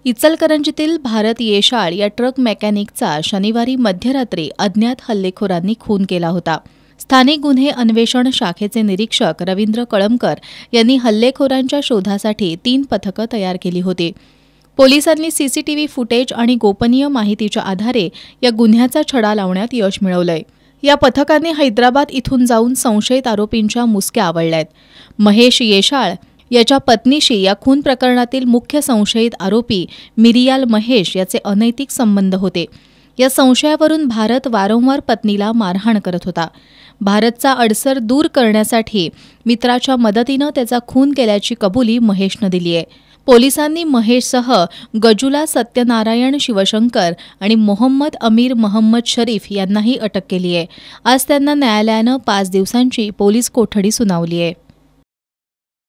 इचलकरंजीतील भारत येशाळ या ट्रक मेकॅनिकचा शनिवारी मध्यरात्री अज्ञात हल्लेखोरांनी खून केला होता. स्थानिक गुन्हे अन्वेषण शाखेचे निरीक्षक रवींद्र कळमकर यांनी हल्लेखोरांच्या शोधासाठी 3 पथकं तयार केली होती. पोलिसांनी सीसीटीव्ही फुटेज आणि गोपनीय माहितीच्या आधारे या गुन्ह्याचा छडा लावण्यात यश मिळवलंय. या पथकांनी हैदराबाद इथून जाऊन संशयित आरोपींच्या मुसक्या आवळल्यात. महेश येशाळ याच्या पत्नीशी या खून प्रकरणातील मुख्य संशयित आरोपी मिरियाल महेश याचे अनैतिक संबंध होते. या संशयावरून भारत वारंवार पत्नीला मारहाण करत होता. भारतचा अडसर दूर करण्यासाठी मित्राच्या मदतीनं त्याचा खून केल्याची कबुली महेशनं दिली आहे. पोलिसांनी महेशसह गजुला सत्यनारायण शिवशंकर आणि मोहम्मद अमीर महम्मद शरीफ यांनाही अटक केली आहे. आज त्यांना न्यायालयानं 5 दिवसांची पोलीस कोठडी सुनावली आहे.